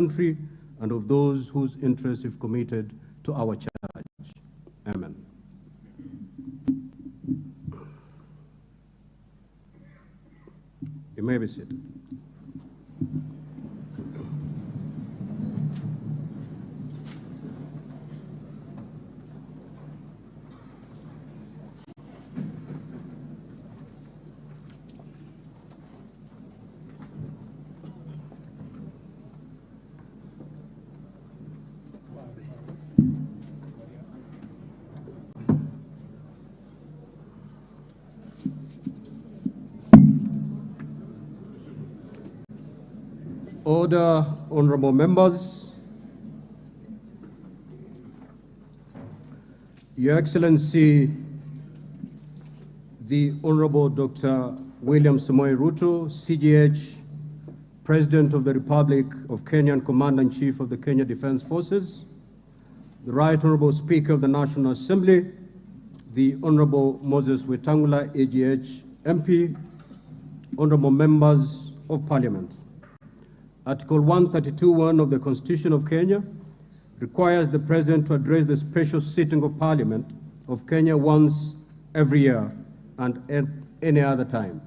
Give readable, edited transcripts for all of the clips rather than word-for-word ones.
country and of those whose interests we've committed to our church. Amen. You may be seated. Order, honorable members. Your Excellency, the Honorable Dr. William Samoei Ruto, CGH, President of the Republic of Kenya and Commander-in-Chief of the Kenya Defense Forces, the Right Honorable Speaker of the National Assembly, the Honorable Moses Wetangula, AGH MP, honorable members of Parliament. Article 132(1) of the Constitution of Kenya requires the President to address the special sitting of Parliament of Kenya once every year and at any other time.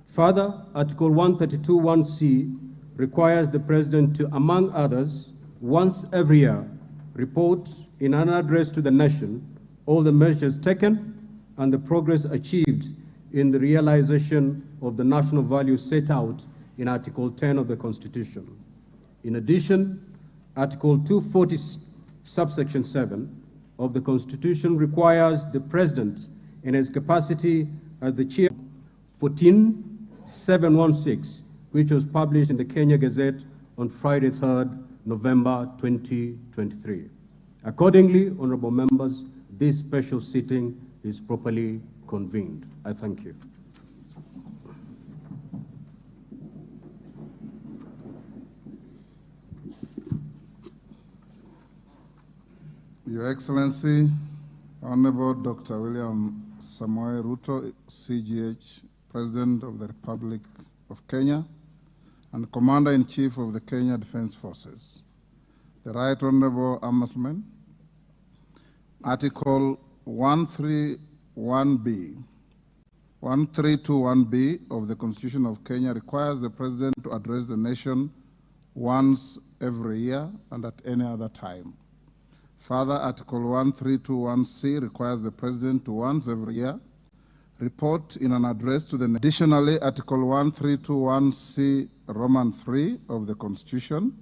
Further, Article 132(1)(c) requires the President to, among others, once every year, report in an address to the nation all the measures taken and the progress achieved in the realization of the national values set out in Article 10 of the Constitution. In addition, Article 240, subsection 7 of the Constitution requires the President, in his capacity as the Chair, 14716, which was published in the Kenya Gazette on Friday, 3rd November 2023. Accordingly, honorable members, this special sitting is properly convened. I thank you. Your Excellency, Honorable Dr. William Samoei Ruto, CGH, President of the Republic of Kenya and Commander-in-Chief of the Kenya Defense Forces. The Right Honorable Ombudsman, Article 131(b) of the Constitution of Kenya requires the President to address the nation once every year and at any other time. Further, Article 132(1)(c) requires the President to once every year report in an address to the nation. Additionally, Article 132(1)(c) Roman 3 of the Constitution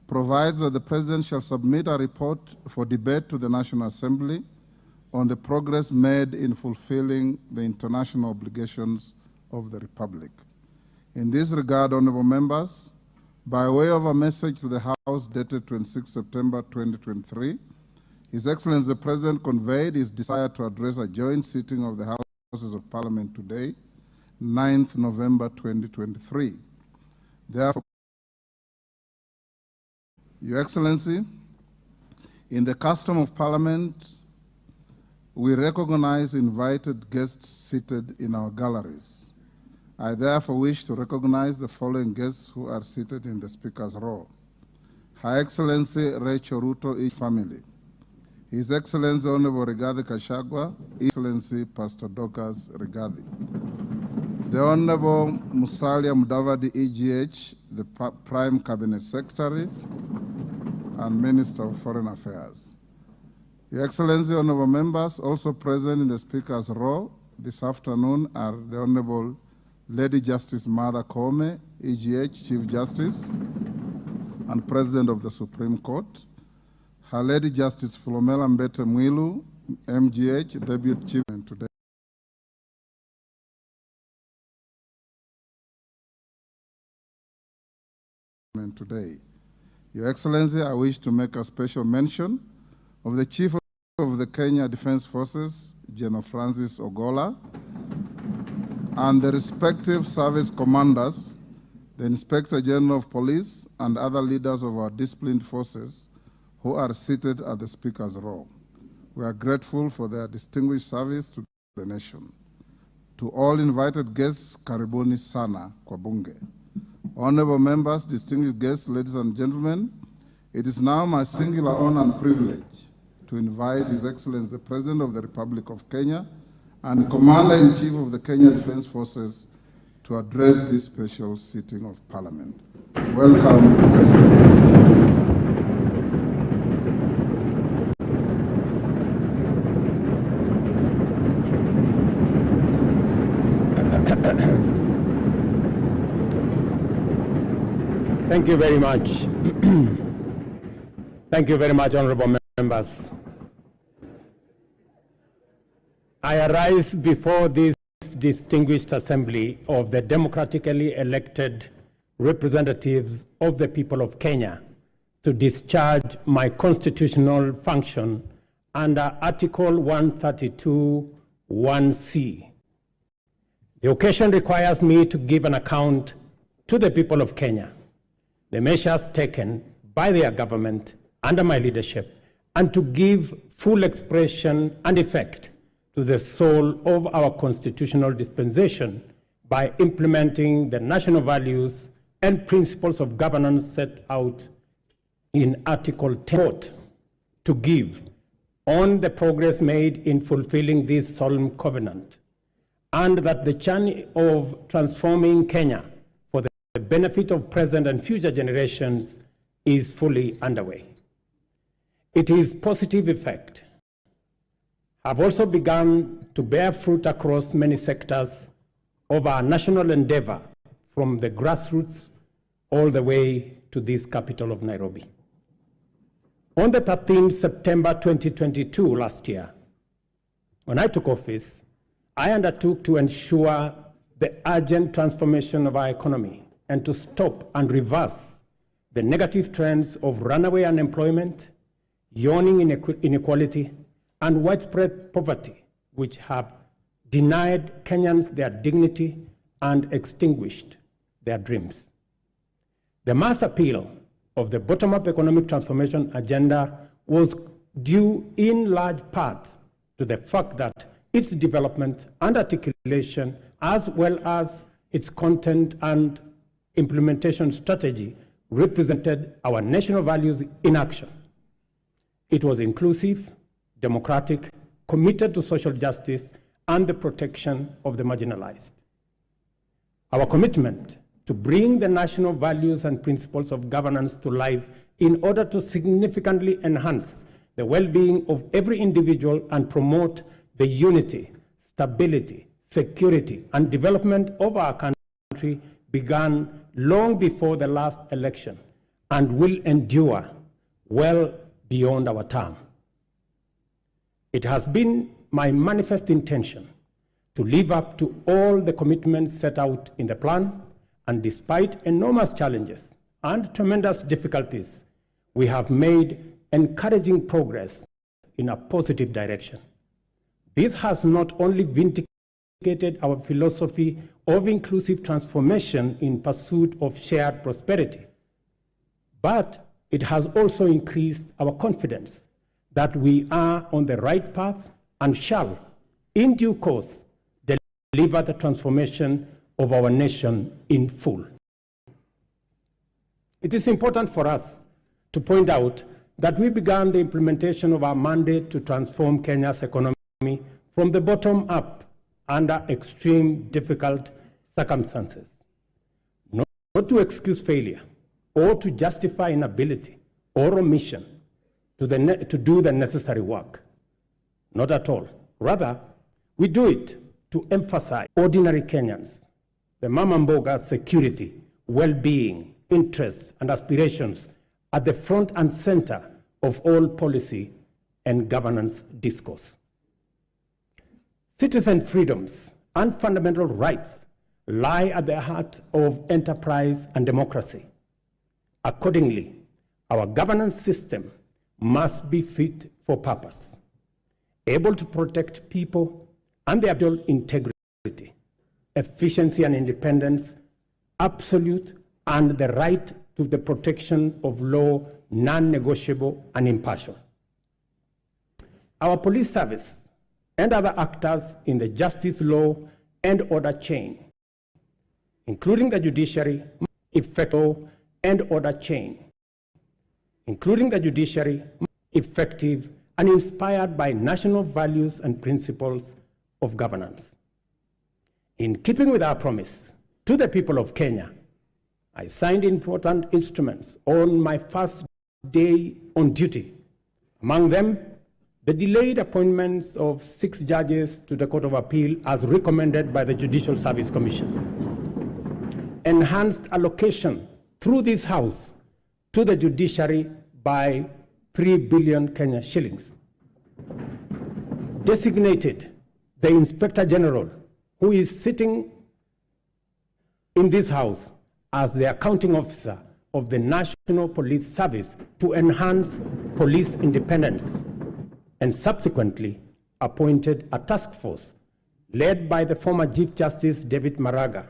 provides that the President shall submit a report for debate to the National Assembly on the progress made in fulfilling the international obligations of the Republic. In this regard, honorable members, by way of a message to the House dated 26 September 2023, His Excellency the President conveyed his desire to address a joint sitting of the Houses of Parliament today, 9th November 2023. Therefore, Your Excellency, in the custom of Parliament, we recognize invited guests seated in our galleries. I therefore wish to recognize the following guests who are seated in the Speaker's row. Her Excellency Rachel Ruto, each family. His Excellency Honorable Rigathi Gachagua, His Excellency Pastor Dorcas Rigathi. The Honorable Musalia Mudavadi, EGH, the Prime Cabinet Secretary and Minister of Foreign Affairs. Your Excellency, honorable members, also present in the Speaker's row this afternoon are the Honorable Lady Justice Martha Koome, EGH, Chief Justice and President of the Supreme Court. Her Lady Justice Philomena Mbete Mwilu, MGH, Deputy Chief today. Today. Your Excellency, I wish to make a special mention of the Chief of the Kenya Defense Forces, General Francis Ogola, and the respective service commanders, the Inspector General of Police, and other leaders of our disciplined forces who are seated at the Speaker's row. We are grateful for their distinguished service to the nation. To all invited guests, karibuni sana kwa bunge. Honorable members, distinguished guests, ladies and gentlemen, it is now my singular honor and privilege to invite His Excellency the President of the Republic of Kenya and Commander-in-Chief of the Kenya Defense Forces to address this special sitting of Parliament. Welcome, Your Excellency. Thank you very much. Thank you very much, honorable members. I arise before this distinguished assembly of the democratically elected representatives of the people of Kenya to discharge my constitutional function under Article 132(1)(c). The occasion requires me to give an account to the people of Kenya, the measures taken by their government under my leadership, and to give full expression and effect to the soul of our constitutional dispensation by implementing the national values and principles of governance set out in Article 10, to give on the progress made in fulfilling this solemn covenant, and that the journey of transforming Kenya for the benefit of present and future generations is fully underway. Its positive effect have also begun to bear fruit across many sectors of our national endeavor, from the grassroots all the way to this capital of Nairobi. On the 13th September 2022, last year, when I took office, I undertook to ensure the urgent transformation of our economy and to stop and reverse the negative trends of runaway unemployment, yawning inequality, and widespread poverty, which have denied Kenyans their dignity and extinguished their dreams. The mass appeal of the bottom-up economic transformation agenda was due in large part to the fact that its development and articulation, as well as its content and implementation strategy, represented our national values in action. It was inclusive, democratic, committed to social justice and the protection of the marginalized. Our commitment to bring the national values and principles of governance to life in order to significantly enhance the well-being of every individual and promote the unity, stability, security, and development of our country began long before the last election and will endure well beyond our term. It has been my manifest intention to live up to all the commitments set out in the plan, and despite enormous challenges and tremendous difficulties, we have made encouraging progress in a positive direction. This has not only vindicated our philosophy of inclusive transformation in pursuit of shared prosperity, but it has also increased our confidence that we are on the right path and shall, in due course, deliver the transformation of our nation in full. It is important for us to point out that we began the implementation of our mandate to transform Kenya's economy from the bottom up under extreme difficult circumstances, not to excuse failure or to justify inability or omission to do the necessary work. Not at all. Rather, we do it to emphasize ordinary Kenyans, the mama mboga's security, well-being, interests, and aspirations at the front and center of all policy and governance discourse. Citizen freedoms and fundamental rights lie at the heart of enterprise and democracy. Accordingly, our governance system must be fit for purpose, able to protect people and their integrity, efficiency and independence, absolute, and the right to the protection of law, non-negotiable and impartial. Our police service and other actors in the justice, law, and order chain, including the judiciary, effective and order chain, including the judiciary, effective and inspired by national values and principles of governance. In keeping with our promise to the people of Kenya, I signed important instruments on my first day on duty. Among them, the delayed appointments of 6 judges to the Court of Appeal as recommended by the Judicial Service Commission. Enhanced allocation through this House to the judiciary by 3 billion Kenya shillings. Designated the Inspector General, who is sitting in this House as the accounting officer of the National Police Service to enhance police independence, and subsequently appointed a task force led by the former Chief Justice David Maraga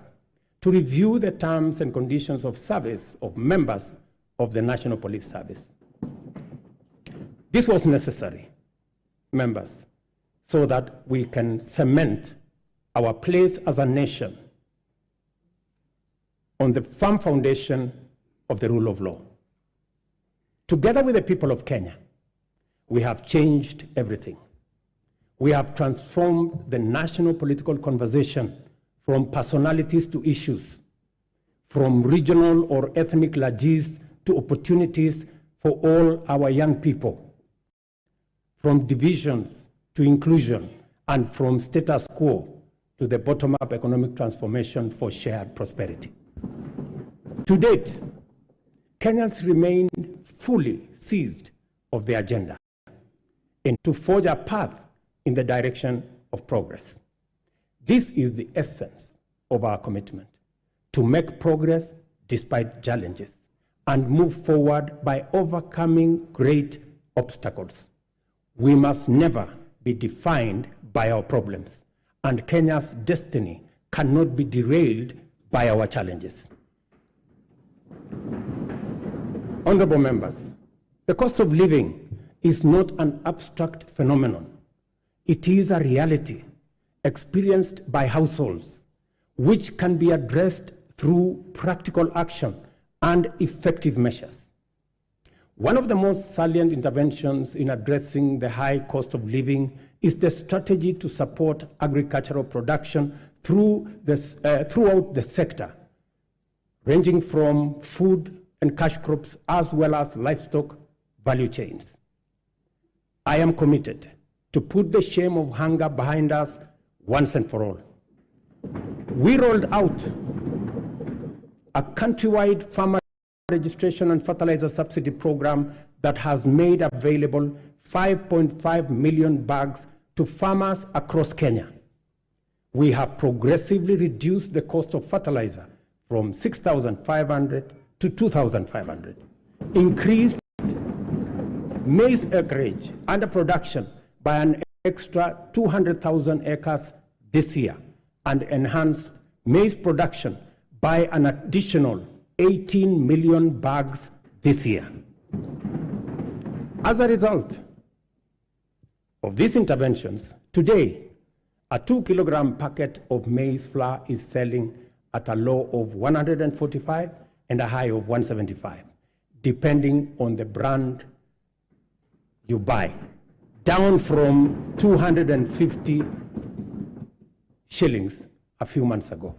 to review the terms and conditions of service of members of the National Police Service. This was necessary, members, so that we can cement our place as a nation on the firm foundation of the rule of law. Together with the people of Kenya, we have changed everything. We have transformed the national political conversation from personalities to issues, from regional or ethnic largesse to opportunities for all our young people, from divisions to inclusion, and from status quo to the bottom-up economic transformation for shared prosperity. To date, Kenyans remain fully seized of the agenda and to forge a path in the direction of progress. This is the essence of our commitment, to make progress despite challenges and move forward by overcoming great obstacles. We must never be defined by our problems, and Kenya's destiny cannot be derailed by our challenges. Honorable members, the cost of living is not an abstract phenomenon. It is a reality experienced by households, which can be addressed through practical action and effective measures. One of the most salient interventions in addressing the high cost of living is the strategy to support agricultural production throughout the sector, ranging from food and cash crops as well as livestock value chains. I am committed to put the shame of hunger behind us once and for all. We rolled out a countrywide farmer registration and fertilizer subsidy program that has made available 5.5 million bags to farmers across Kenya. We have progressively reduced the cost of fertilizer from 6,500 to 2,500, increased maize acreage under production by an extra 200,000 acres this year, and enhanced maize production by an additional 18 million bags this year. As a result of these interventions, today, a 2-kilogram packet of maize flour is selling at a low of 145 and a high of 175, depending on the brand you buy, down from 250 shillings a few months ago.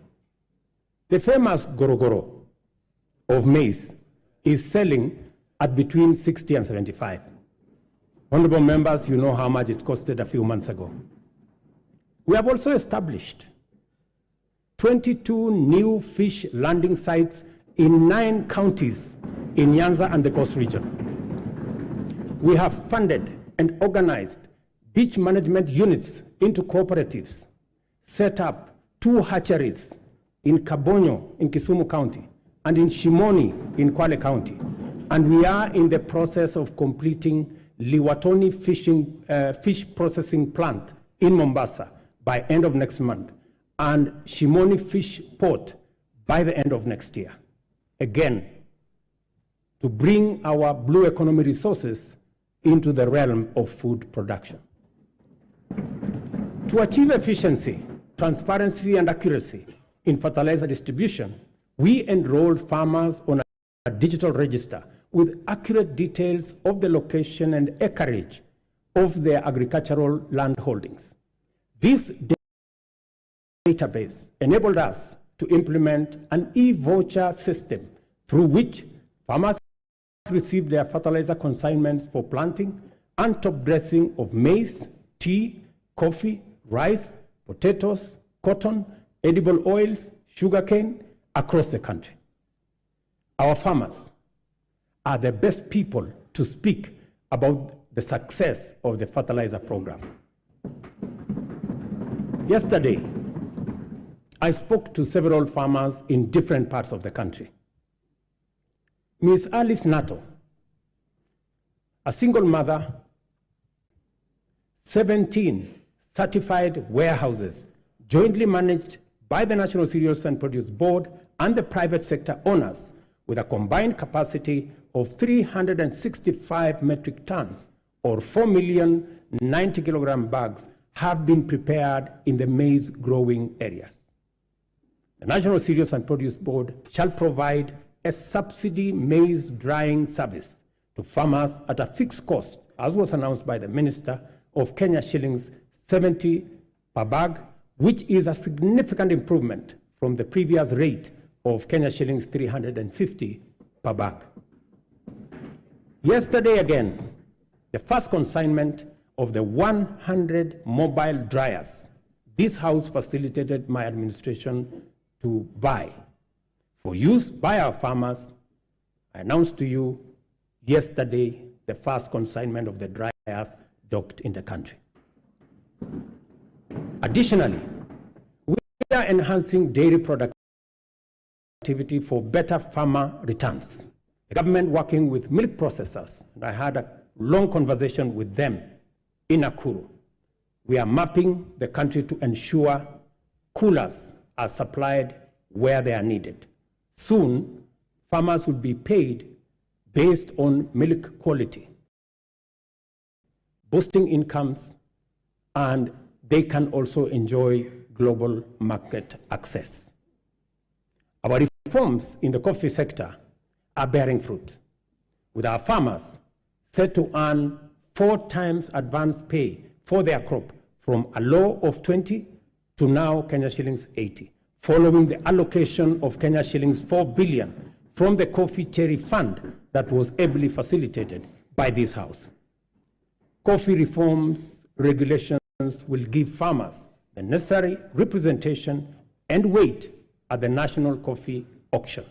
The famous gorogoro of maize is selling at between 60 and 75. Honorable members, you know how much it costed a few months ago. We have also established 22 new fish landing sites in 9 counties in Nyanza and the Coast region. We have funded and organized beach management units into cooperatives, set up 2 hatcheries in Kabonyo in Kisumu County and in Shimoni in Kwale County. And we are in the process of completing Liwatoni fish processing plant in Mombasa by end of next month, and Shimoni Fish Port by the end of next year. Again, to bring our blue economy resources into the realm of food production. To achieve efficiency, transparency, and accuracy in fertilizer distribution, We enrolled farmers on a digital register with accurate details of the location and acreage of their agricultural land holdings. This database enabled us to implement an e-voucher system through which farmers received their fertilizer consignments for planting and top dressing of maize, tea, coffee, rice, potatoes, cotton, edible oils, sugarcane across the country. Our farmers are the best people to speak about the success of the fertilizer program. Yesterday, I spoke to several farmers in different parts of the country. Ms. Alice Nato, a single mother, 17 certified warehouses jointly managed by the National Cereals and Produce Board and the private sector owners with a combined capacity of 365 metric tons or 4,090 kilogram bags have been prepared in the maize growing areas. The National Cereals and Produce Board shall provide a subsidy maize drying service to farmers at a fixed cost, as was announced by the Minister, of Kenya shillings 70 per bag, which is a significant improvement from the previous rate of Kenya shillings 350 per bag. Yesterday again, the first consignment of the 100 mobile dryers this House facilitated my administration to buy for use by our farmers. I announced to you yesterday the first consignment of the dryers docked in the country. Additionally, we are enhancing dairy productivity for better farmer returns. The government working with milk processors, and I had a long conversation with them in Nakuru. We are mapping the country to ensure coolers are supplied where they are needed. Soon, farmers will be paid based on milk quality, boosting incomes, and they can also enjoy global market access. Our reforms in the coffee sector are bearing fruit, with our farmers set to earn 4 times advance pay for their crop from a low of 20 to now Kenya shillings 80, following the allocation of Kenya shillings 4 billion from the Coffee Cherry Fund that was ably facilitated by this House. Coffee reforms regulations will give farmers the necessary representation and weight at the national coffee auction.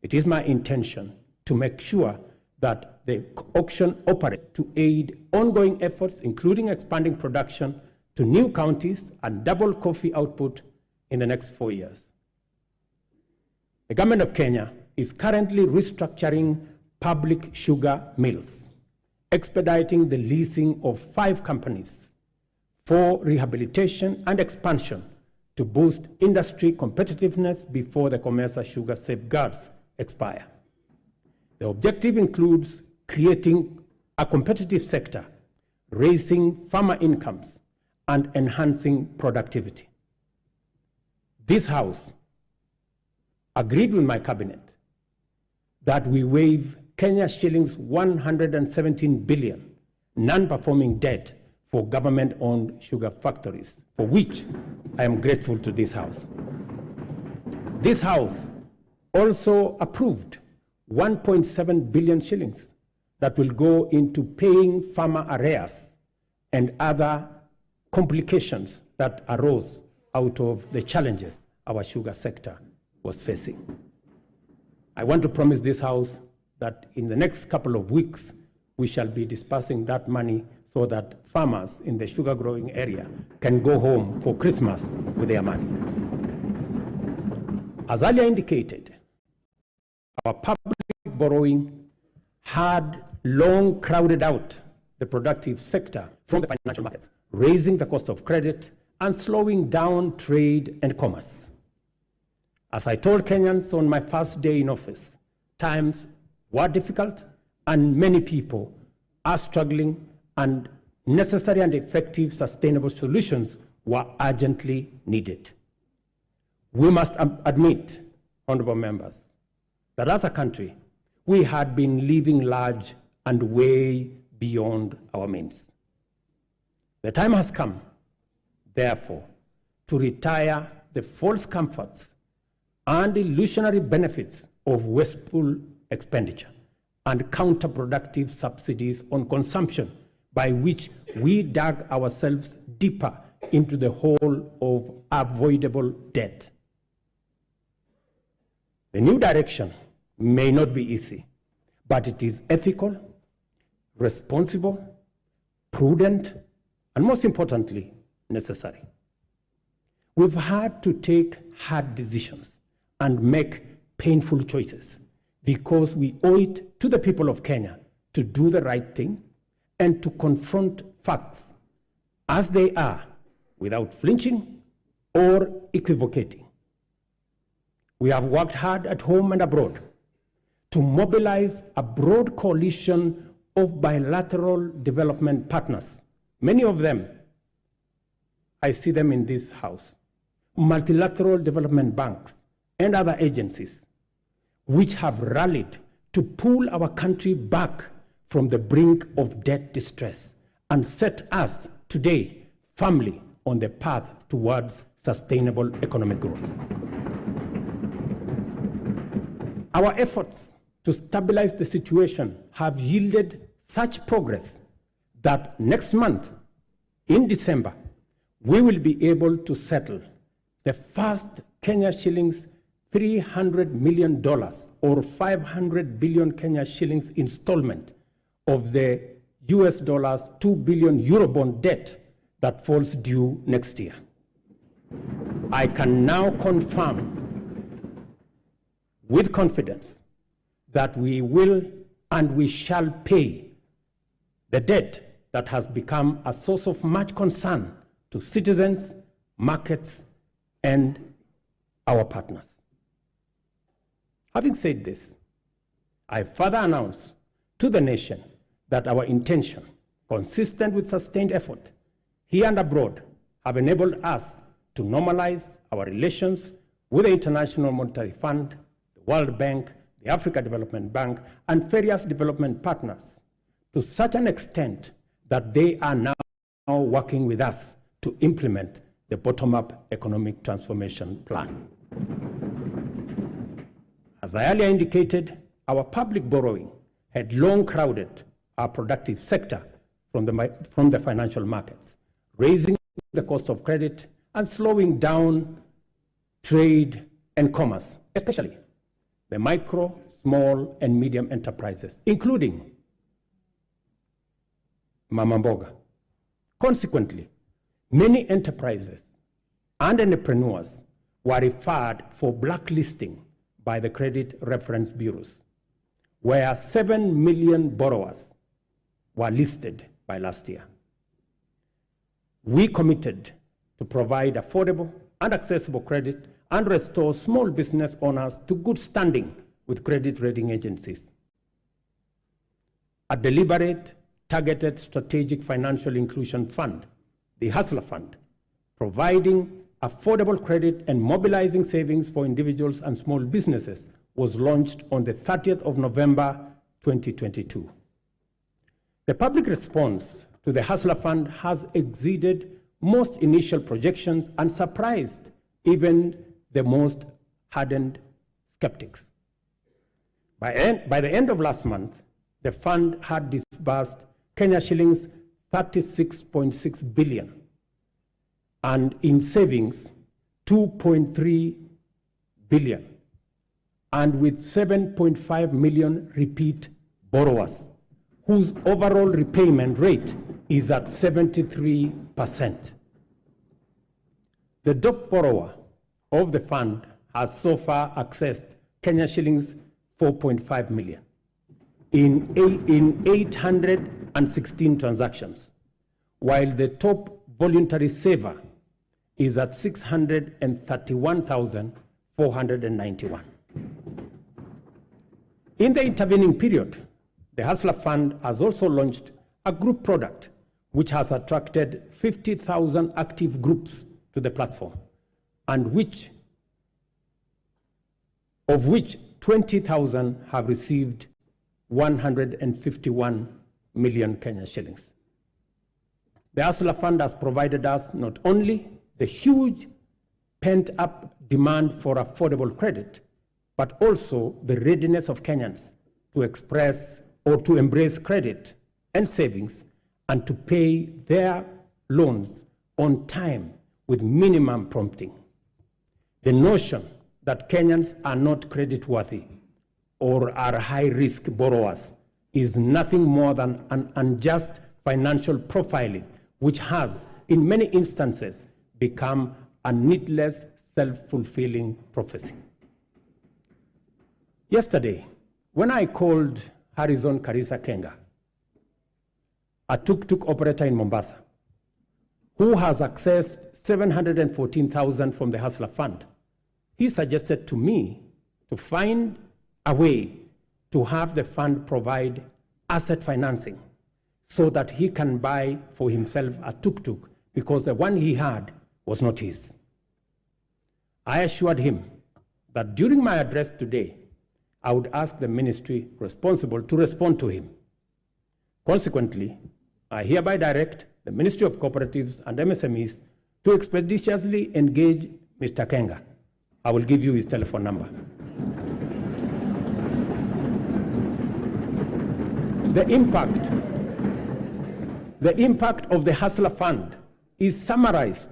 It is my intention to make sure that the auction operates to aid ongoing efforts, including expanding production to new counties and double coffee output in the next 4 years. The government of Kenya is currently restructuring public sugar mills, expediting the leasing of 5 companies for rehabilitation and expansion to boost industry competitiveness before the COMESA sugar safeguards expire. The objective includes creating a competitive sector, raising farmer incomes, and enhancing productivity. This House agreed with my cabinet that we waive Kenya shillings 117 billion non-performing debt for government-owned sugar factories, for which I am grateful to this House. This House also approved 1.7 billion shillings that will go into paying farmer arrears and other complications that arose out of the challenges our sugar sector was facing. I want to promise this House that in the next couple of weeks, we shall be dispersing that money so that farmers in the sugar growing area can go home for Christmas with their money. As earlier indicated, our public borrowing had long crowded out the productive sector from the financial markets, raising the cost of credit and slowing down trade and commerce. As I told Kenyans on my first day in office, times were difficult and many people are struggling, and necessary and effective sustainable solutions were urgently needed. We must admit, honorable members, that as a country, we had been living large and way beyond our means. The time has come, therefore, to retire the false comforts and illusionary benefits of wasteful expenditure and counterproductive subsidies on consumption, by which we dug ourselves deeper into the hole of avoidable debt. The new direction may not be easy, but it is ethical, responsible, prudent, and most importantly, necessary. We've had to take hard decisions and make painful choices because we owe it to the people of Kenya to do the right thing and to confront facts as they are without flinching or equivocating. We have worked hard at home and abroad to mobilize a broad coalition of bilateral development partners. Many of them, I see them in this house, multilateral development banks and other agencies, which have rallied to pull our country back from the brink of debt distress and set us today firmly on the path towards sustainable economic growth. Our efforts to stabilize the situation have yielded such progress that next month, in December, we will be able to settle the first Kenya shillings $300 million or 500 billion Kenya shillings installment of the US dollars 2 billion Eurobond debt that falls due next year. I can now confirm with confidence that we will and we shall pay the debt that has become a source of much concern to citizens, markets, and our partners. Having said this, I further announce to the nation that our intention, consistent with sustained effort here and abroad, have enabled us to normalize our relations with the International Monetary Fund, the World Bank, the Africa Development Bank, and various development partners to such an extent that they are now working with us to implement the bottom-up economic transformation plan. As I earlier indicated, our public borrowing had long crowded our productive sector from the financial markets, raising the cost of credit and slowing down trade and commerce, especially the micro, small, and medium enterprises, including Mama Mboga. Consequently, many enterprises and entrepreneurs were referred for blacklisting by the credit reference bureaus, where 7 million borrowers were listed by last year. We committed to provide affordable and accessible credit and restore small business owners to good standing with credit rating agencies. A deliberate, targeted strategic financial inclusion fund, the Hustler Fund, providing affordable credit and mobilizing savings for individuals and small businesses, was launched on the 30th of November, 2022. The public response to the Hustler Fund has exceeded most initial projections and surprised even the most hardened skeptics. By the end of last month, the fund had disbursed Kenya shillings 36.6 billion and in savings 2.3 billion, and with 7.5 million repeat borrowers, whose overall repayment rate is at 73%. The top borrower of the fund has so far accessed Kenya shillings 4.5 million in 816 transactions, while the top voluntary saver is at 631,491. In the intervening period, the Hustler Fund has also launched a group product which has attracted 50,000 active groups to the platform, and which of which 20,000 have received 151 million Kenyan shillings. The Hustler Fund has provided us not only the huge pent-up demand for affordable credit, but also the readiness of Kenyans to express or to embrace credit and savings and to pay their loans on time with minimum prompting. The notion that Kenyans are not creditworthy or are high-risk borrowers is nothing more than an unjust financial profiling, which has, in many instances, become a needless, self-fulfilling prophecy. Yesterday, when I called Harrison Karisa Kenga, a tuk-tuk operator in Mombasa, who has accessed 714,000 from the Hustler Fund, he suggested to me to find a way to have the fund provide asset financing so that he can buy for himself a tuk-tuk because the one he had was not his. I assured him that during my address today, I would ask the ministry responsible to respond to him. Consequently, I hereby direct the Ministry of Cooperatives and MSMEs to expeditiously engage Mr. Kenga. I will give you his telephone number. The impact of the Hustler Fund is summarized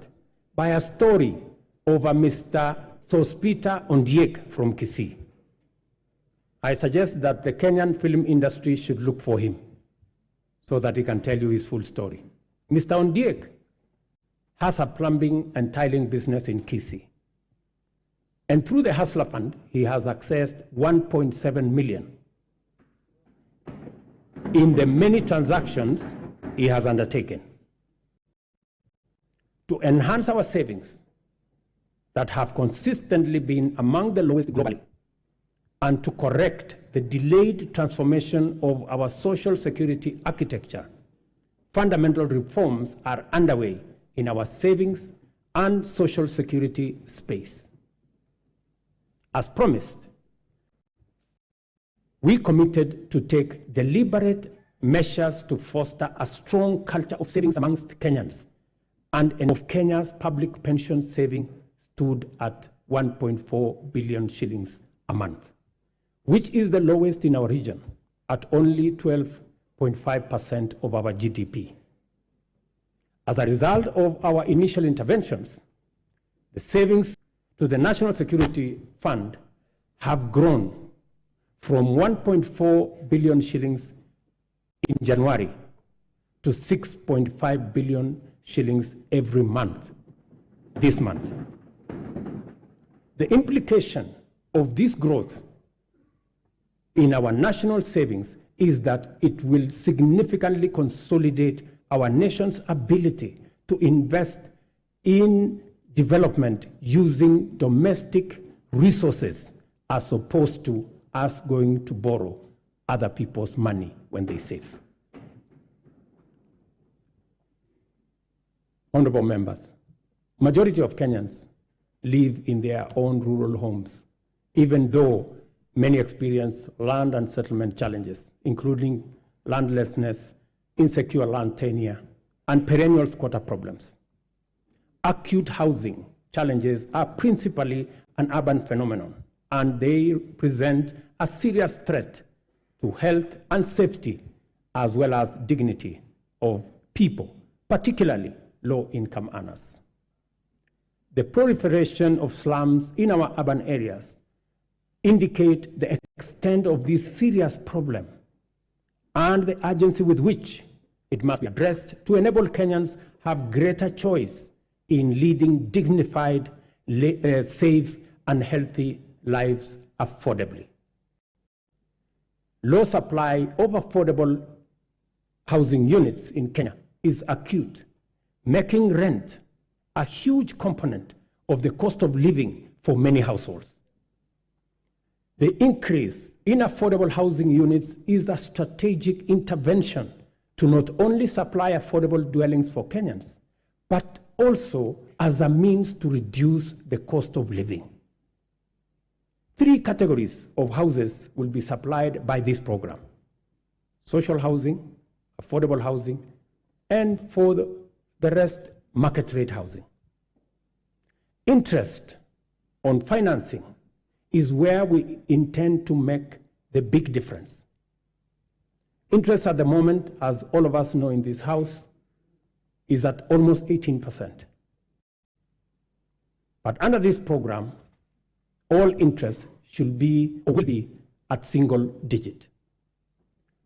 by a story of a Mr. Sospita Ondiek from Kisii. I suggest that the Kenyan film industry should look for him so that he can tell you his full story. Mr. Ondiek has a plumbing and tiling business in Kisii. And through the Hustler Fund, he has accessed 1.7 million in the many transactions he has undertaken to enhance our savings that have consistently been among the lowest globally, and to correct the delayed transformation of our social security architecture. Fundamental reforms are underway in our savings and social security space. As promised, we committed to take deliberate measures to foster a strong culture of savings amongst Kenyans, and of Kenya's public pension saving stood at 1.4 billion shillings a month, which is the lowest in our region at only 12.5% of our GDP. As a result of our initial interventions, the savings to the National Security Fund have grown from 1.4 billion shillings in January to 6.5 billion shillings every month, this month. The implication of this growth in our national savings is that it will significantly consolidate our nation's ability to invest in development using domestic resources as opposed to us going to borrow other people's money when they save. Honorable members, majority of Kenyans live in their own rural homes, even though many experience land and settlement challenges, including landlessness, insecure land tenure, and perennial squatter problems. Acute housing challenges are principally an urban phenomenon, and they present a serious threat to health and safety, as well as dignity of people, particularly low-income earners. The proliferation of slums in our urban areas indicate the extent of this serious problem and the urgency with which it must be addressed to enable Kenyans have greater choice in leading dignified, safe, and healthy lives affordably. Low supply of affordable housing units in Kenya is acute, making rent a huge component of the cost of living for many households. The increase in affordable housing units is a strategic intervention to not only supply affordable dwellings for Kenyans, but also as a means to reduce the cost of living. 3 categories of houses will be supplied by this program: social housing, affordable housing, and for the rest, market rate housing. Interest on financing is where we intend to make the big difference. Interest at the moment, as all of us know in this house, is at almost 18%. But under this program, all interest should be or will be at single digit.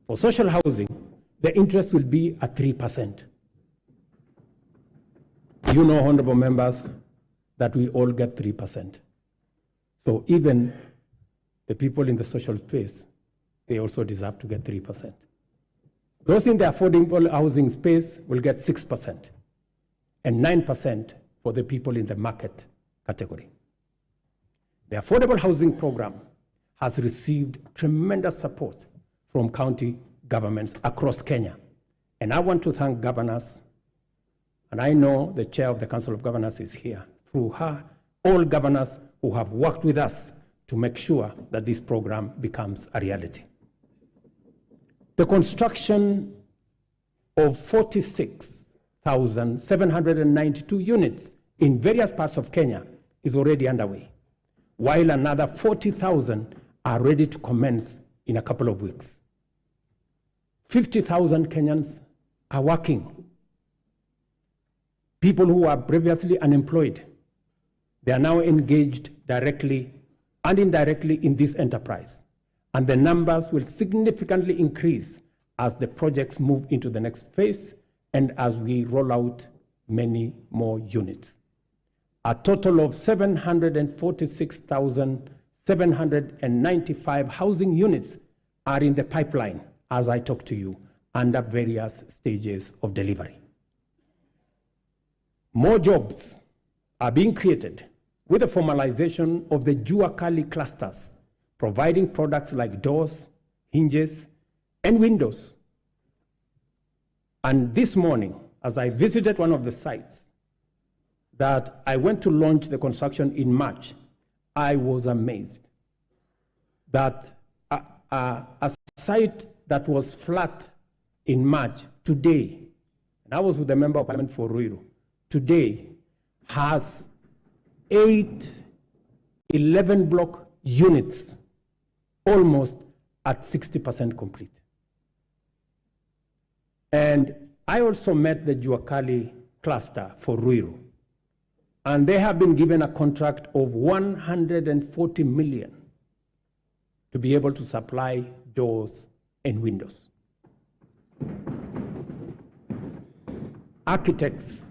For social housing, the interest will be at 3%. You know, honorable members, that we all get 3%. So even the people in the social space, they also deserve to get 3%. Those in the affordable housing space will get 6% and 9% for the people in the market category. The affordable housing program has received tremendous support from county governments across Kenya. And I want to thank governors, and I know the chair of the Council of Governors is here, through her, all governors who have worked with us to make sure that this program becomes a reality. The construction of 46,792 units in various parts of Kenya is already underway, while another 40,000 are ready to commence in a couple of weeks. 50,000 Kenyans are working. People who were previously unemployed, they are now engaged directly and indirectly in this enterprise. And the numbers will significantly increase as the projects move into the next phase and as we roll out many more units. A total of 746,795 housing units are in the pipeline as I talk to you under various stages of delivery. More jobs are being created with the formalization of the Jua Kali clusters, providing products like doors, hinges, and windows. And this morning, as I visited one of the sites that I went to launch the construction in March, I was amazed that a site that was flat in March today, and I was with the Member of Parliament for Ruto, today has 8 11-block units, almost at 60% complete. And I also met the Jua Kali cluster for Ruto, and they have been given a contract of 140 million to be able to supply doors and windows. Architects,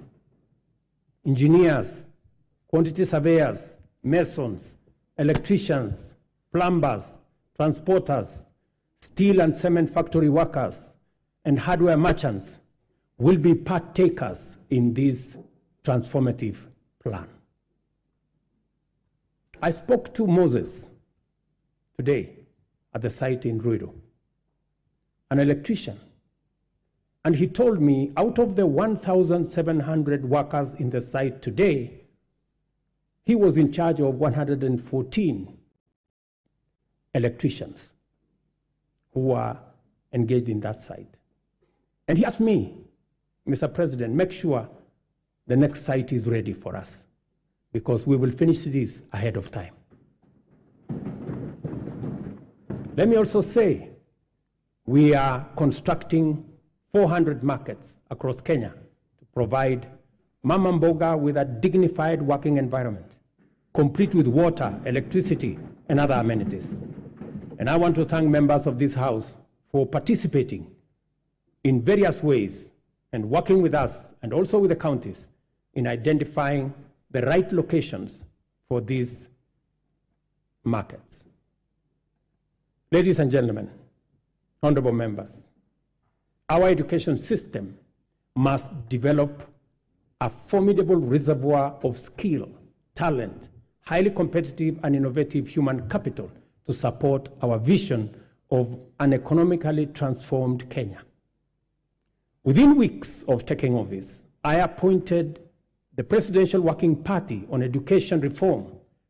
engineers, quantity surveyors, masons, electricians, plumbers, transporters, steel and cement factory workers, and hardware merchants will be partakers in this transformative plan. I spoke to Moses today at the site in Ruto, an electrician, and he told me out of the 1,700 workers in the site today, he was in charge of 114 electricians who are engaged in that site. And he asked me, Mr. President, make sure the next site is ready for us, because we will finish this ahead of time. Let me also say, we are constructing 400 markets across Kenya to provide Mama Mboga with a dignified working environment, complete with water, electricity, and other amenities. And I want to thank members of this House for participating in various ways and working with us and also with the counties in identifying the right locations for these markets. Ladies and gentlemen, honorable members, our education system must develop a formidable reservoir of skill, talent, highly competitive and innovative human capital to support our vision of an economically transformed Kenya. Within weeks of taking office, I appointed the Presidential Working Party on Education Reform,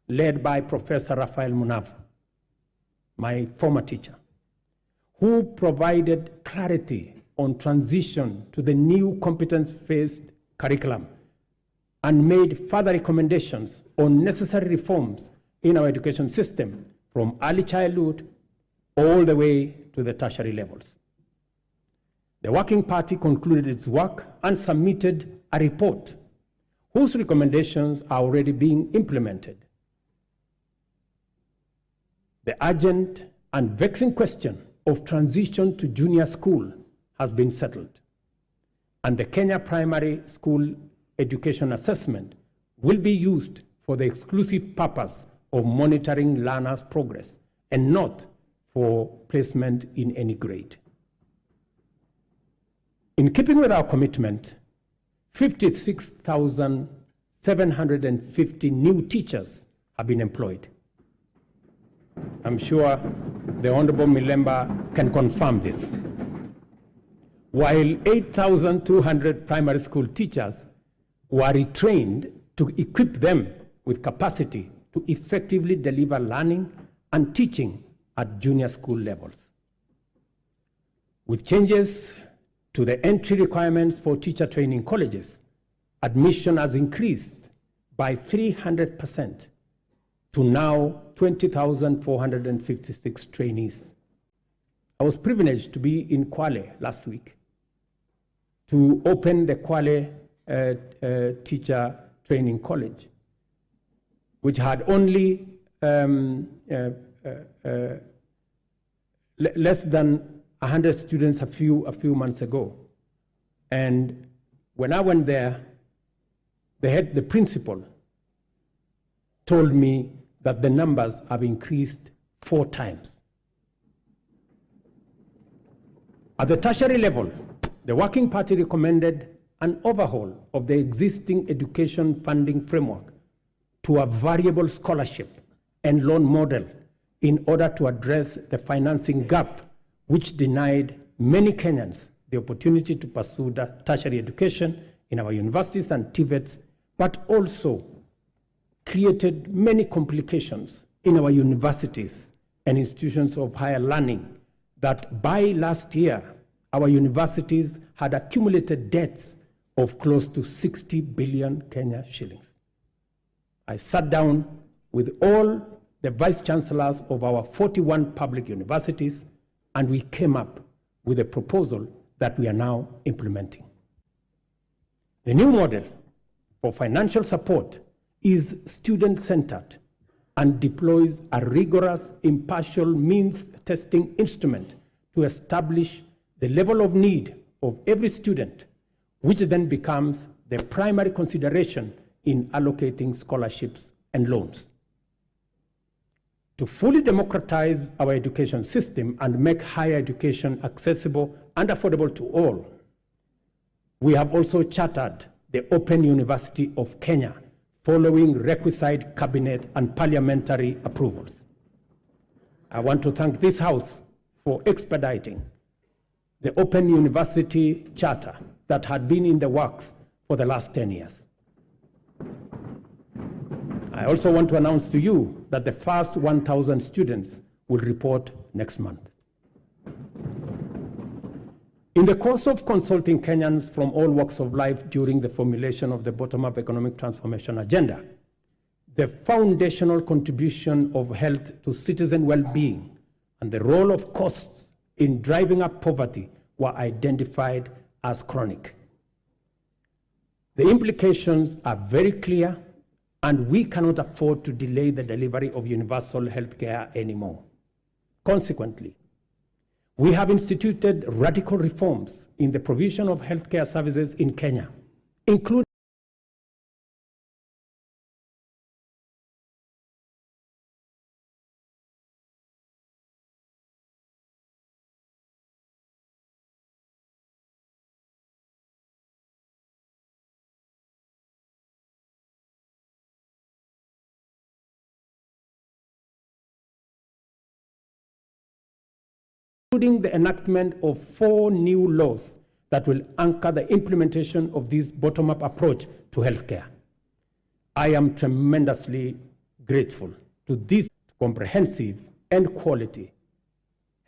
led by Professor Raphael Munavu. my former teacher, who provided clarity on transition to the new competence-based curriculum and made further recommendations on necessary reforms in our education system from early childhood all the way to the tertiary levels. The Working Party concluded its work and submitted a report whose recommendations are already being implemented. The urgent and vexing question of transition to junior school has been settled, and the Kenya Primary School Education Assessment will be used for the exclusive purpose of monitoring learners' progress and not for placement in any grade. In keeping with our commitment, 56,750 new teachers have been employed. I'm sure the Honorable Milemba can confirm this. While 8,200 primary school teachers were retrained to equip them with capacity to effectively deliver learning and teaching at junior school levels. With changes to the entry requirements for teacher training colleges, admission has increased by 300% to now 20,456 trainees. I was privileged to be in Kwale last week to open the Kwale Teacher Training College, which had only less than 100 students a few months ago. And when I went there, the principal told me that the numbers have increased 4 times. At the tertiary level, the Working Party recommended an overhaul of the existing education funding framework to a variable scholarship and loan model in order to address the financing gap which denied many Kenyans the opportunity to pursue tertiary education in our universities and TVETs, but also created many complications in our universities and institutions of higher learning that by last year, our universities had accumulated debts of close to 60 billion Kenya shillings. I sat down with all the vice chancellors of our 41 public universities, and we came up with a proposal that we are now implementing. The new model for financial support is student-centered and deploys a rigorous, impartial means testing instrument to establish the level of need of every student, which then becomes the primary consideration in allocating scholarships and loans. To fully democratize our education system and make higher education accessible and affordable to all, we have also chartered the Open University of Kenya, following requisite cabinet and parliamentary approvals. I want to thank this House for expediting the Open University Charter that had been in the works for the last 10 years. I also want to announce to you that the first 1,000 students will report next month. In the course of consulting Kenyans from all walks of life during the formulation of the bottom-up economic transformation agenda, the foundational contribution of health to citizen well-being and the role of costs in driving up poverty were identified as chronic. The implications are very clear, and we cannot afford to delay the delivery of universal health care anymore. Consequently, we have instituted radical reforms in the provision of healthcare services in Kenya, including the enactment of 4 new laws that will anchor the implementation of this bottom-up approach to healthcare. I am tremendously grateful to this comprehensive and quality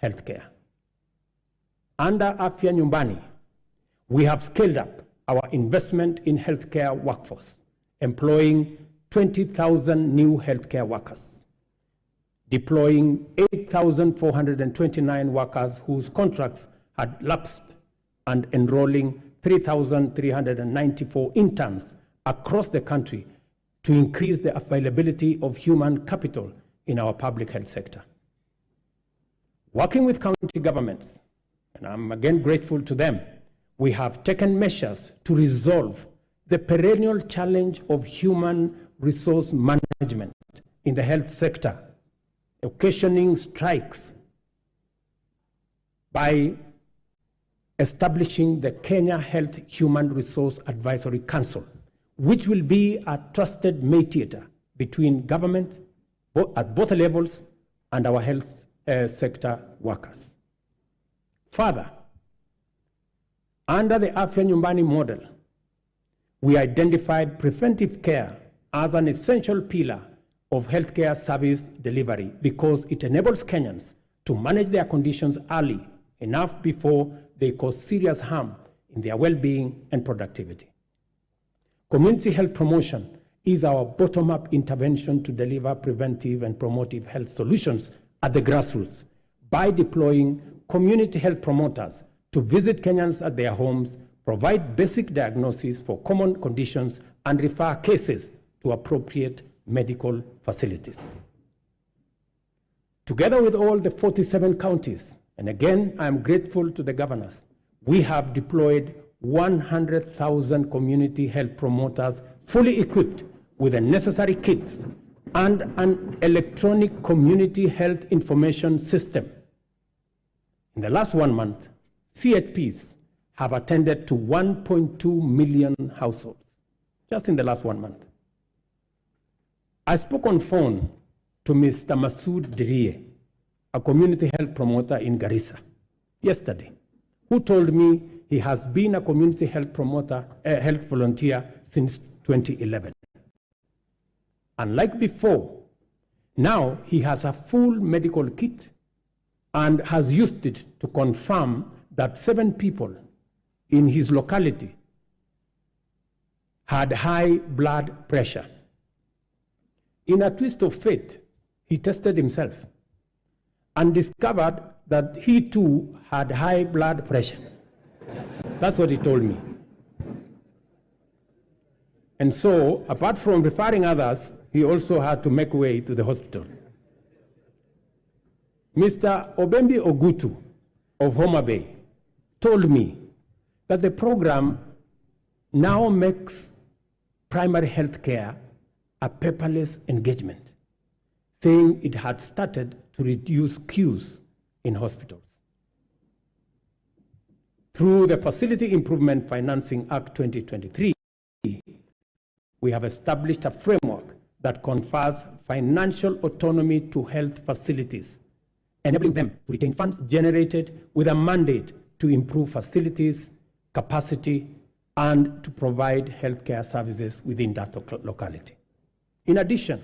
healthcare. Under Afya Nyumbani, we have scaled up our investment in healthcare workforce, employing 20,000 new healthcare workers, deploying 8,429 workers whose contracts had lapsed, and enrolling 3,394 interns across the country to increase the availability of human capital in our public health sector. Working with county governments, and I'm again grateful to them, we have taken measures to resolve the perennial challenge of human resource management in the health sector, occasioning strikes, by establishing the Kenya Health Human Resource Advisory Council, which will be a trusted mediator between government at both levels and our health sector workers. Further, under the Afya Nyumbani model, we identified preventive care as an essential pillar of healthcare service delivery because it enables Kenyans to manage their conditions early enough before they cause serious harm in their well-being and productivity. Community health promotion is our bottom-up intervention to deliver preventive and promotive health solutions at the grassroots by deploying community health promoters to visit Kenyans at their homes, provide basic diagnoses for common conditions, and refer cases to appropriate medical facilities. Together with all the 47 counties, and again, I am grateful to the governors, we have deployed 100,000 community health promoters fully equipped with the necessary kits and an electronic community health information system. In the last 1 month, CHPs have attended to 1.2 million households, just in the last 1 month. I spoke on phone to Mr. Masood Dirie, a community health promoter in Garissa, yesterday, who told me he has been a community health promoter, health volunteer since 2011. Unlike before, now he has a full medical kit and has used it to confirm that 7 people in his locality had high blood pressure. In a twist of fate, he tested himself and discovered that he too had high blood pressure. That's what he told me. And so, apart from referring others, he also had to make way to the hospital. Mr. Obembi Ogutu of Homa Bay told me that the program now makes primary health care a paperless engagement, saying it had started to reduce queues in hospitals. Through the Facility Improvement Financing Act 2023, we have established a framework that confers financial autonomy to health facilities, enabling them to retain funds generated with a mandate to improve facilities, capacity, and to provide healthcare services within that locality. In addition,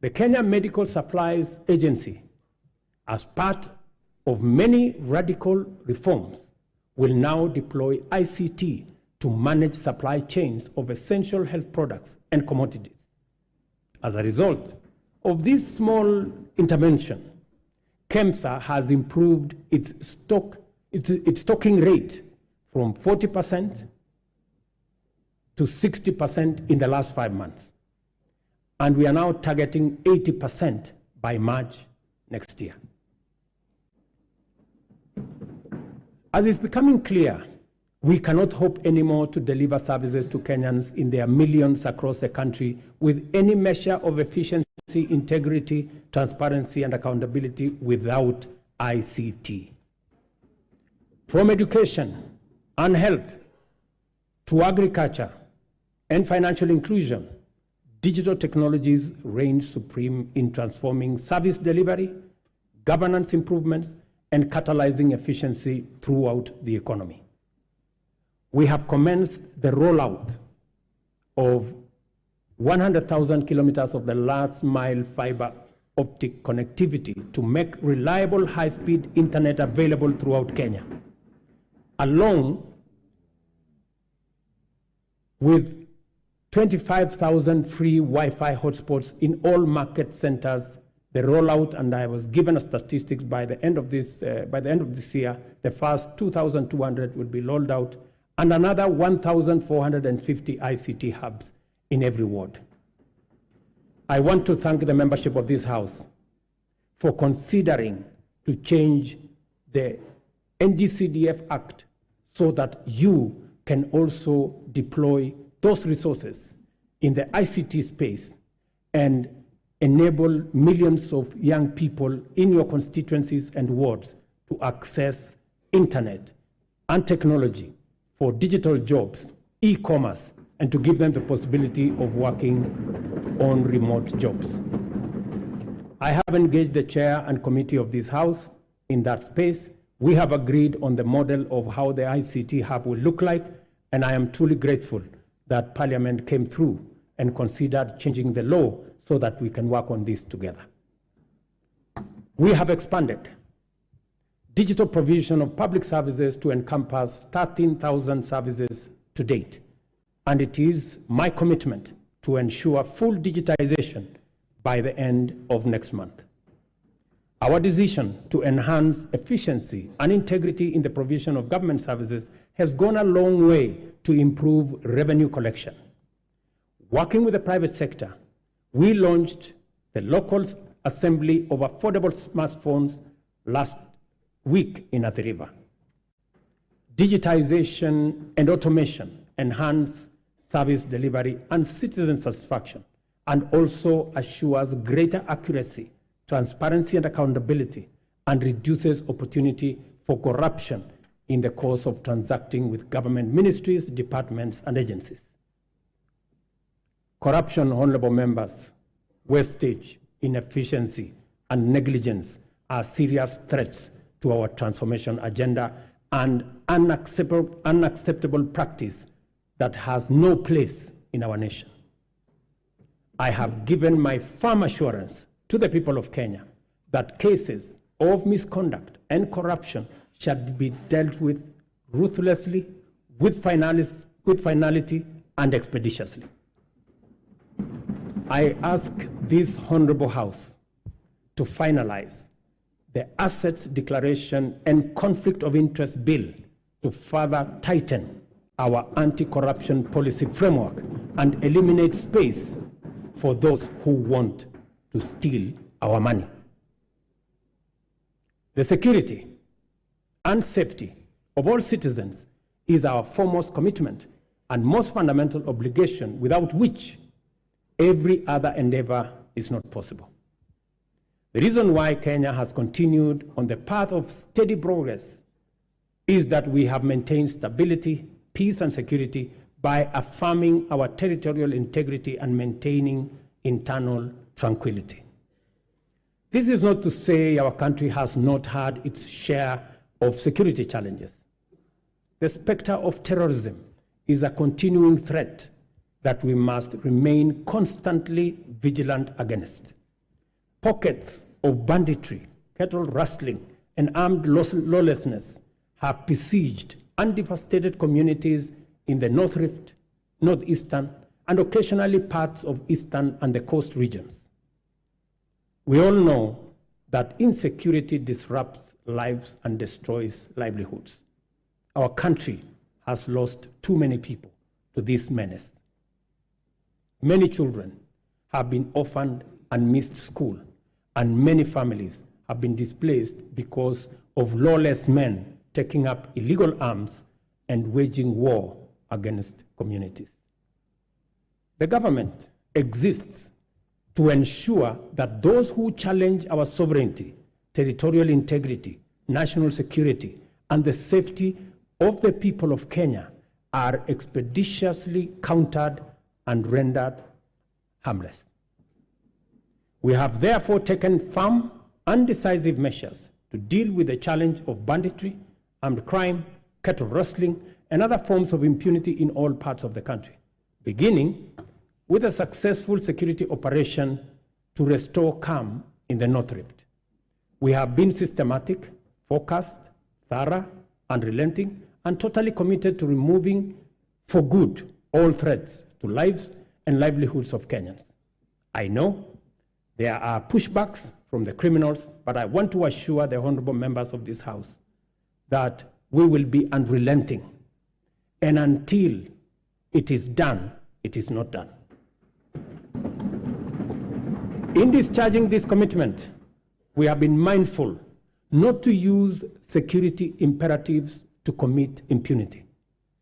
the Kenya Medical Supplies Agency, as part of many radical reforms, will now deploy ICT to manage supply chains of essential health products and commodities. As a result of this small intervention, KEMSA has improved its stocking rate from 40% to 60% in the last 5 months. And we are now targeting 80% by March next year. As is becoming clear, we cannot hope anymore to deliver services to Kenyans in their millions across the country with any measure of efficiency, integrity, transparency, and accountability without ICT. From education and health to agriculture and financial inclusion, digital technologies reign supreme in transforming service delivery, governance improvements, and catalyzing efficiency throughout the economy. We have commenced the rollout of 100,000 kilometers of the last mile fiber optic connectivity to make reliable high-speed internet available throughout Kenya, along with 25,000 free Wi-Fi hotspots in all market centers. The rollout, and I was given a statistics by the end of this year, the first 2,200 will be rolled out, and another 1,450 ICT hubs in every ward. I want to thank the membership of this House for considering to change the NGCDF Act so that you can also deploy those resources in the ICT space and enable millions of young people in your constituencies and wards to access internet and technology for digital jobs, e-commerce, and to give them the possibility of working on remote jobs. I have engaged the chair and committee of this House in that space. We have agreed on the model of how the ICT hub will look like, and I am truly grateful that Parliament came through and considered changing the law so that we can work on this together. We have expanded digital provision of public services to encompass 13,000 services to date, and it is my commitment to ensure full digitization by the end of next month. Our decision to enhance efficiency and integrity in the provision of government services has gone a long way to improve revenue collection. Working with the private sector, we launched the local assembly of affordable smartphones last week in Athi River. Digitization and automation enhance service delivery and citizen satisfaction, and also assures greater accuracy, transparency, and accountability, and reduces opportunity for corruption in the course of transacting with government ministries, departments, and agencies. Corruption, honorable members, wastage, inefficiency, and negligence are serious threats to our transformation agenda and unacceptable practice that has no place in our nation. I have given my firm assurance to the people of Kenya that cases of misconduct and corruption shall be dealt with ruthlessly, with finality, and expeditiously. I ask this honorable House to finalize the Assets Declaration and Conflict of Interest Bill to further tighten our anti-corruption policy framework and eliminate space for those who want to steal our money. The security and safety of all citizens is our foremost commitment and most fundamental obligation, without which every other endeavor is not possible. The reason why Kenya has continued on the path of steady progress is that we have maintained stability, peace, and security by affirming our territorial integrity and maintaining internal tranquility. This is not to say our country has not had its share of security challenges. The specter of terrorism is a continuing threat that we must remain constantly vigilant against. Pockets of banditry, cattle rustling, and armed lawlessness have besieged and devastated communities in the North Rift, Northeastern, and occasionally parts of Eastern and the coast regions. We all know that insecurity disrupts lives and destroys livelihoods. Our country has lost too many people to this menace. Many children have been orphaned and missed school, and many families have been displaced because of lawless men taking up illegal arms and waging war against communities. The government exists to ensure that those who challenge our sovereignty, territorial integrity, national security, and the safety of the people of Kenya are expeditiously countered and rendered harmless. We have therefore taken firm and decisive measures to deal with the challenge of banditry, armed crime, cattle rustling, and other forms of impunity in all parts of the country, beginning with a successful security operation to restore calm in the North Rift. We have been systematic, focused, thorough, unrelenting, and totally committed to removing for good all threats to lives and livelihoods of Kenyans. I know there are pushbacks from the criminals, but I want to assure the honorable members of this House that we will be unrelenting. And until it is done, it is not done. In discharging this commitment, we have been mindful not to use security imperatives to commit impunity,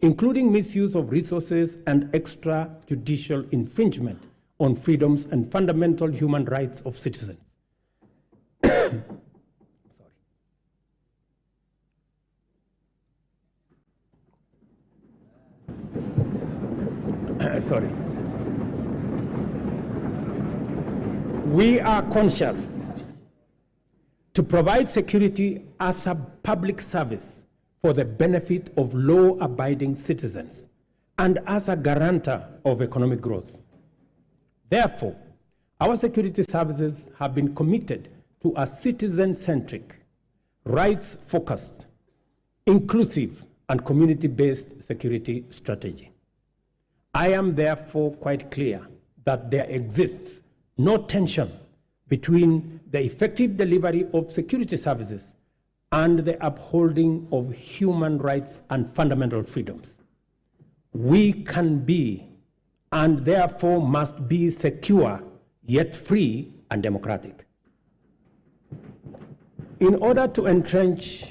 including misuse of resources and extrajudicial infringement on freedoms and fundamental human rights of citizens. Sorry. We are conscious to provide security as a public service for the benefit of law-abiding citizens and as a guarantor of economic growth. Therefore, our security services have been committed to a citizen-centric, rights-focused, inclusive, and community-based security strategy. I am therefore quite clear that there exists no tension between the effective delivery of security services and the upholding of human rights and fundamental freedoms. We can be, and therefore must be, secure, yet free and democratic. In order to entrench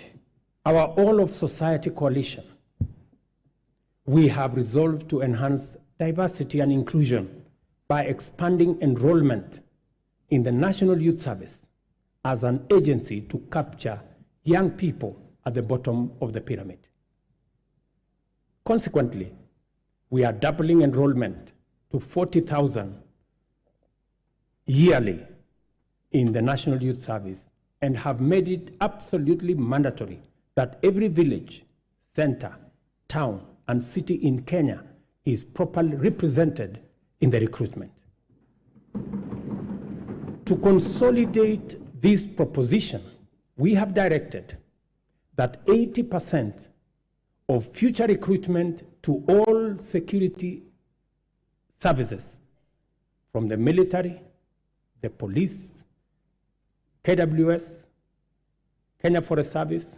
our all-of-society coalition, we have resolved to enhance diversity and inclusion by expanding enrollment in the National Youth Service as an agency to capture young people at the bottom of the pyramid. Consequently, we are doubling enrollment to 40,000 yearly in the National Youth Service and have made it absolutely mandatory that every village, center, town, and city in Kenya is properly represented in the recruitment. To consolidate this proposition, we have directed that 80% of future recruitment to all security services, from the military, the police, KWS, Kenya Forest Service,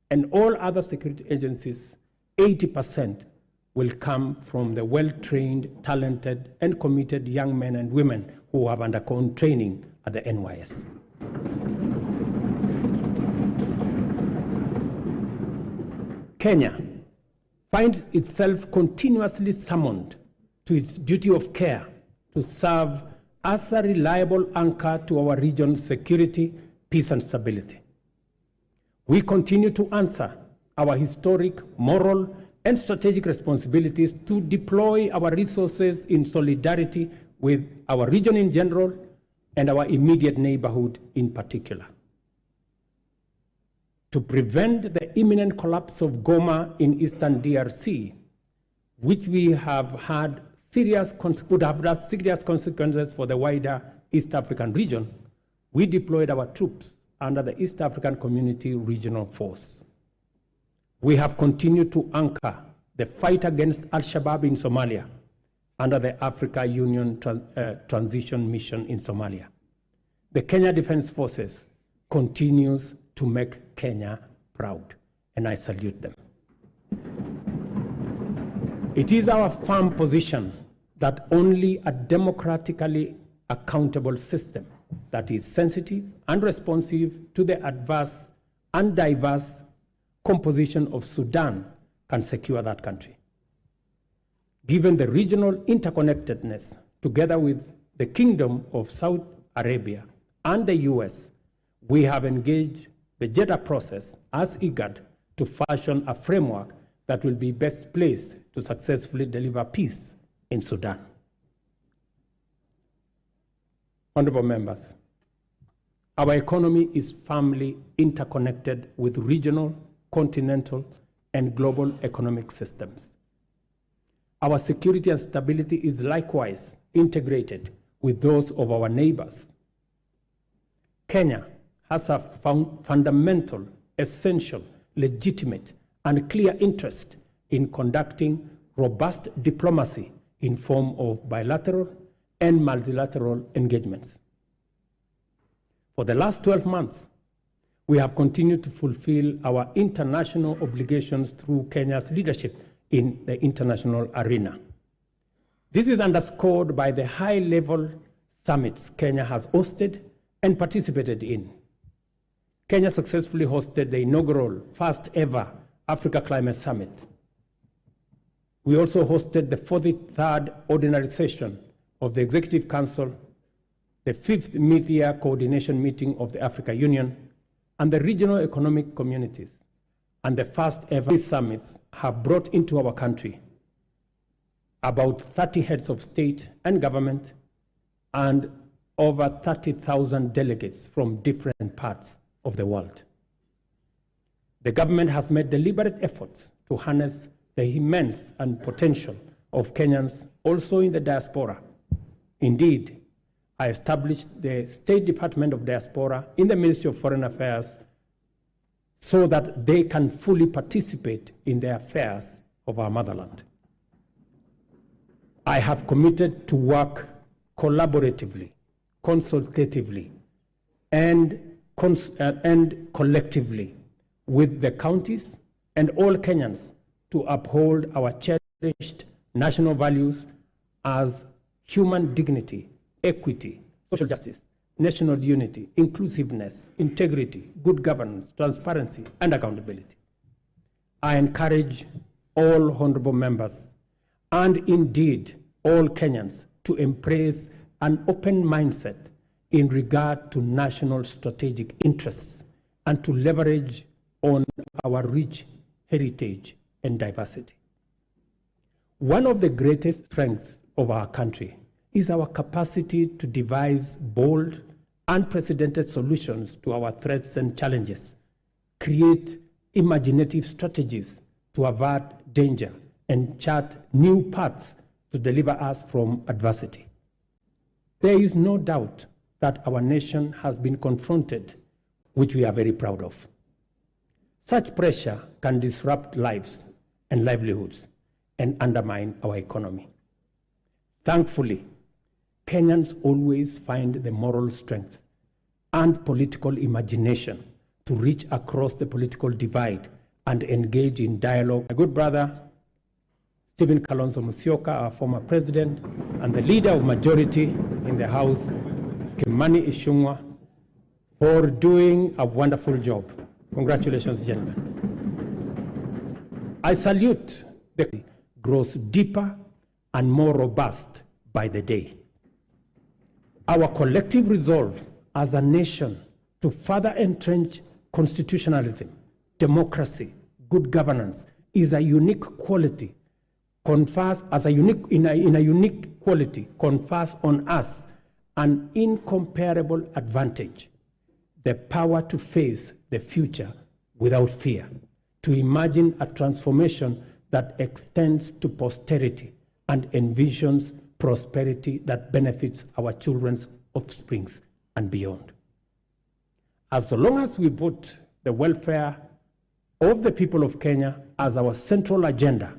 and all other security agencies, 80% will come from the well-trained, talented, and committed young men and women who have undergone training at the NYS. Kenya finds itself continuously summoned to its duty of care to serve as a reliable anchor to our region's security, peace, and stability. We continue to answer our historic, moral, and strategic responsibilities to deploy our resources in solidarity with our region in general and our immediate neighborhood in particular. To prevent the imminent collapse of Goma in eastern DRC, which we have had would have had serious consequences for the wider East African region, we deployed our troops under the East African Community Regional Force. We have continued to anchor the fight against Al-Shabaab in Somalia under the Africa Union Transition Mission in Somalia. The Kenya Defense Forces continues to make Kenya proud, and I salute them. It is our firm position that only a democratically accountable system that is sensitive and responsive to the adverse and diverse composition of Sudan can secure that country. Given the regional interconnectedness, together with the Kingdom of Saudi Arabia and the US, we have engaged the Jeddah process as IGAD to fashion a framework that will be best placed to successfully deliver peace in Sudan. Honorable members, our economy is firmly interconnected with regional, continental, and global economic systems. Our security and stability is likewise integrated with those of our neighbors. Kenya has a fundamental, essential, legitimate, and clear interest in conducting robust diplomacy in form of bilateral and multilateral engagements. For the last 12 months, we have continued to fulfill our international obligations through Kenya's leadership in the international arena. This is underscored by the high-level summits Kenya has hosted and participated in. Kenya successfully hosted the inaugural first-ever Africa Climate Summit. We also hosted the 43rd Ordinary Session of the Executive Council, the 5th Mid-Year Coordination Meeting of the Africa Union, and the Regional Economic Communities. And the first-ever summits have brought into our country about 30 heads of state and government and over 30,000 delegates from different parts of the world. The government has made deliberate efforts to harness the immense and potential of Kenyans also in the diaspora. Indeed, I established the State Department of Diaspora in the Ministry of Foreign Affairs so that they can fully participate in the affairs of our motherland. I have committed to work collaboratively, consultatively, and collectively with the counties and all Kenyans to uphold our cherished national values as human dignity, equity, social justice, national unity, inclusiveness, integrity, good governance, transparency, and accountability. I encourage all honorable members and indeed all Kenyans to embrace an open mindset in regard to national strategic interests and to leverage on our rich heritage and diversity. One of the greatest strengths of our country is our capacity to devise bold, unprecedented solutions to our threats and challenges, create imaginative strategies to avert danger, and chart new paths to deliver us from adversity. There is no doubt that our nation has been confronted, which we are very proud of. Such pressure can disrupt lives and livelihoods and undermine our economy. Thankfully, Kenyans always find the moral strength and political imagination to reach across the political divide and engage in dialogue. My good brother, Stephen Kalonzo Musyoka, our former president, and the leader of majority in the House, Kimani Ichung'wah, for doing a wonderful job. Congratulations, gentlemen. I salute the grows deeper and more robust by the day. Our collective resolve as a nation to further entrench constitutionalism, democracy, good governance is a unique quality, confers on us an incomparable advantage, the power to face the future without fear, to imagine a transformation that extends to posterity and envisions prosperity that benefits our children's offsprings and beyond. As long as we put the welfare of the people of Kenya as our central agenda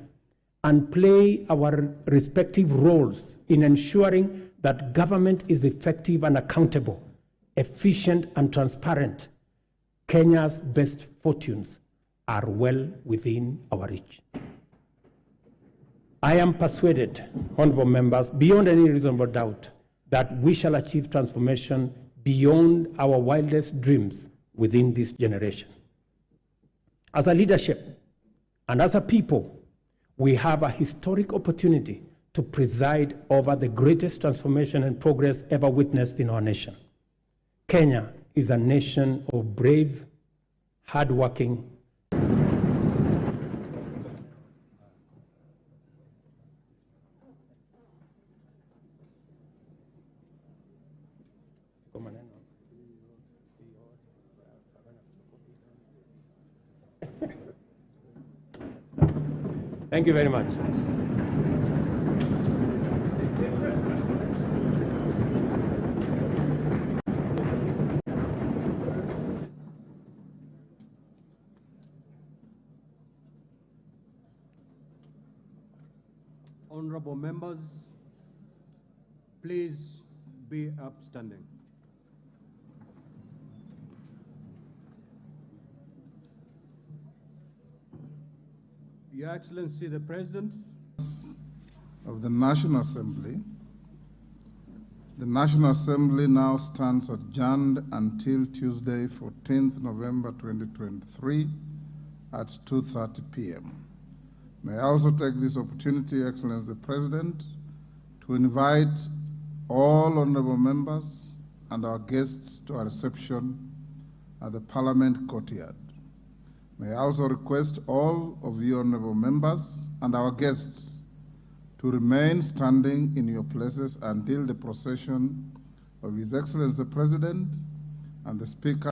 and play our respective roles in ensuring that government is effective and accountable, efficient and transparent, Kenya's best fortunes are well within our reach. I am persuaded, honorable members, beyond any reasonable doubt, that we shall achieve transformation beyond our wildest dreams within this generation. As a leadership and as a people, we have a historic opportunity to preside over the greatest transformation and progress ever witnessed in our nation. Kenya is a nation of brave, hardworking, Thank you very much. Honorable members, please be upstanding. Your Excellency the President, of the National Assembly. The National Assembly now stands adjourned until Tuesday, 14th November 2023 at 2:30 p.m. May I also take this opportunity, Excellency the President, to invite all honorable members and our guests to a reception at the Parliament courtyard. May I also request all of you honorable members and our guests to remain standing in your places until the procession of His Excellency the President and the Speaker